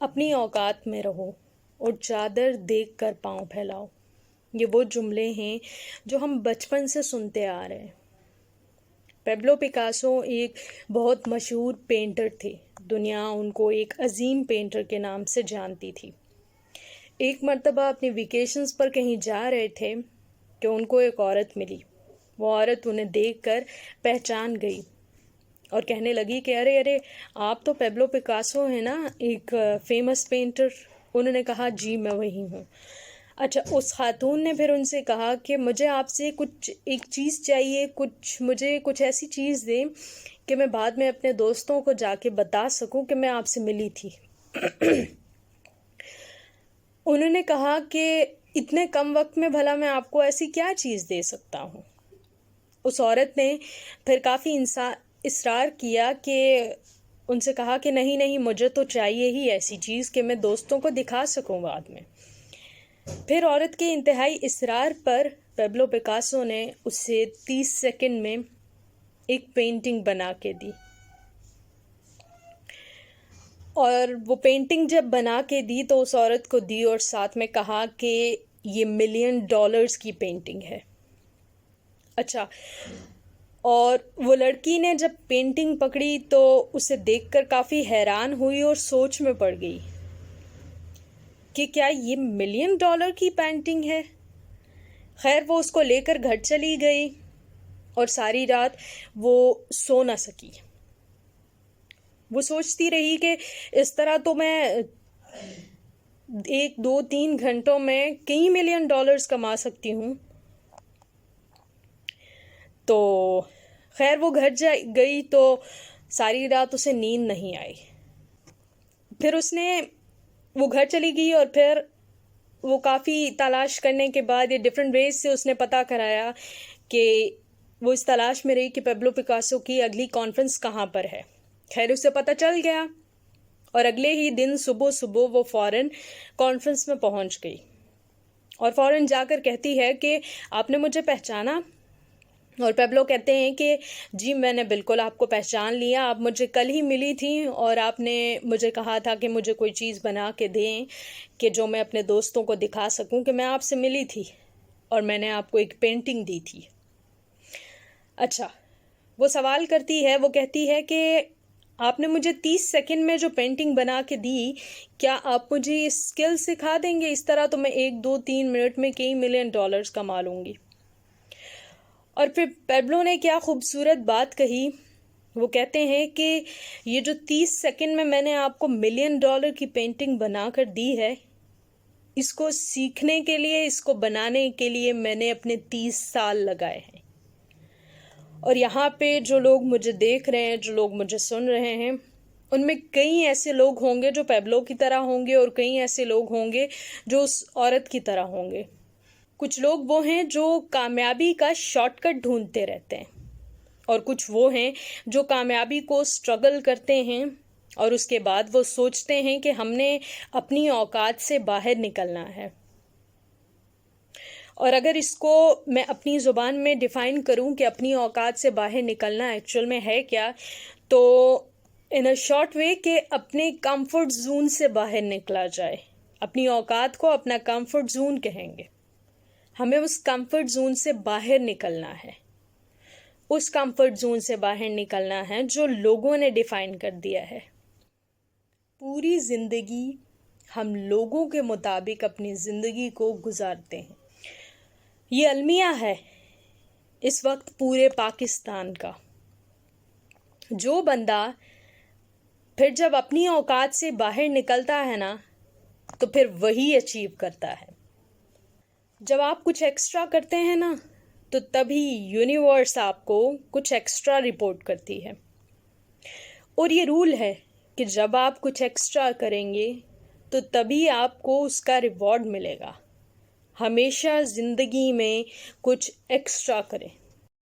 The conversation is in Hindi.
अपनी औकात में रहो और चादर देख कर पाँव फैलाओ। ये वो जुमले हैं जो हम बचपन से सुनते आ रहे हैं। पेब्लो पिकासो एक बहुत मशहूर पेंटर थे। दुनिया उनको एक अजीम पेंटर के नाम से जानती थी। एक मर्तबा अपने वेकेशंस पर कहीं जा रहे थे कि उनको एक औरत मिली। वो औरत उन्हें देखकर पहचान गई और कहने लगी कि अरे अरे, आप तो पेब्लो पिकासो हैं ना, एक फेमस पेंटर। उन्होंने कहा जी मैं वही हूँ। अच्छा, उस खातून ने फिर उनसे कहा कि मुझे आपसे कुछ एक चीज़ चाहिए, मुझे कुछ ऐसी चीज़ दें कि मैं बाद में अपने दोस्तों को जाके बता सकूं कि मैं आपसे मिली थी। उन्होंने कहा कि इतने कम वक्त में भला मैं आपको ऐसी क्या चीज़ दे सकता हूँ। उस औरत ने फिर काफ़ी इसरार किया कि उनसे कहा कि नहीं नहीं, मुझे तो चाहिए ही ऐसी चीज़ कि मैं दोस्तों को दिखा सकूं बाद में। फिर औरत के इंतहाई इसरार पर पेब्लो पिकासो ने उसे 30 सेकंड में एक पेंटिंग बना के दी। और वो पेंटिंग जब बना के दी तो उस औरत को दी और साथ में कहा कि ये $1 मिलियन की पेंटिंग है। अच्छा, और वो लड़की ने जब पेंटिंग पकड़ी तो उसे देखकर काफ़ी हैरान हुई और सोच में पड़ गई कि क्या ये $1 मिलियन की पेंटिंग है। खैर, वो उसको लेकर घर चली गई और सारी रात वो सो ना सकी। वो सोचती रही कि इस तरह तो मैं 1 2 3 घंटों में कई $1 मिलियन कमा सकती हूँ। तो खैर वो घर जा गई तो सारी रात उसे नींद नहीं आई। फिर वो घर चली गई और फिर वो काफ़ी तलाश करने के बाद ये डिफरेंट वेज से उसने पता कराया कि वो इस तलाश में रही कि पेब्लो पिकासो की अगली कॉन्फ्रेंस कहाँ पर है। खैर उसे पता चल गया और अगले ही दिन सुबह सुबह वो फ़ौरन कॉन्फ्रेंस में पहुँच गई और फ़ौरन जाकर कहती है कि आपने मुझे पहचाना। और पेब्लो कहते हैं कि जी मैंने बिल्कुल आपको पहचान लिया, आप मुझे कल ही मिली थी और आपने मुझे कहा था कि मुझे कोई चीज़ बना के दें कि जो मैं अपने दोस्तों को दिखा सकूं कि मैं आपसे मिली थी और मैंने आपको एक पेंटिंग दी थी। अच्छा, वो सवाल करती है, वो कहती है कि आपने मुझे 30 सेकंड में जो पेंटिंग बना के दी, क्या आप मुझे ये स्किल सिखा देंगे? इस तरह तो मैं 1 2 3 मिनट में कई $1 मिलियन कमा लूँगी। और फिर पेब्लो ने क्या खूबसूरत बात कही। वो कहते हैं कि ये जो 30 सेकंड में मैंने आपको $1 मिलियन की पेंटिंग बनाकर दी है, इसको सीखने के लिए, इसको बनाने के लिए मैंने अपने 30 साल लगाए हैं। और यहाँ पे जो लोग मुझे देख रहे हैं, जो लोग मुझे सुन रहे हैं, उनमें कई ऐसे लोग होंगे जो पेब्लो की तरह होंगे और कई ऐसे लोग होंगे जो उस औरत की तरह होंगे। कुछ लोग वो हैं जो कामयाबी का शॉर्टकट ढूंढते रहते हैं और कुछ वो हैं जो कामयाबी को स्ट्रगल करते हैं और उसके बाद वो सोचते हैं कि हमने अपनी औकात से बाहर निकलना है। और अगर इसको मैं अपनी ज़ुबान में डिफ़ाइन करूं कि अपनी औकात से बाहर निकलना एक्चुअल में है क्या, तो इन अ शॉर्ट वे कि अपने कंफर्ट जोन से बाहर निकला जाए। अपनी औकात को अपना कंफर्ट जोन कहेंगे। हमें उस कंफर्ट जोन से बाहर निकलना है। उस कंफर्ट जोन से बाहर निकलना है जो लोगों ने डिफाइन कर दिया है। पूरी ज़िंदगी हम लोगों के मुताबिक अपनी ज़िंदगी को गुजारते हैं। ये अलमिया है इस वक्त पूरे पाकिस्तान का। जो बंदा फिर जब अपनी औकात से बाहर निकलता है ना, तो फिर वही अचीव करता है। जब आप कुछ एक्स्ट्रा करते हैं ना, तो तभी यूनिवर्स आपको कुछ एक्स्ट्रा रिपोर्ट करती है। और ये रूल है कि जब आप कुछ एक्स्ट्रा करेंगे तो तभी आपको उसका रिवॉर्ड मिलेगा। हमेशा ज़िंदगी में कुछ एक्स्ट्रा करें।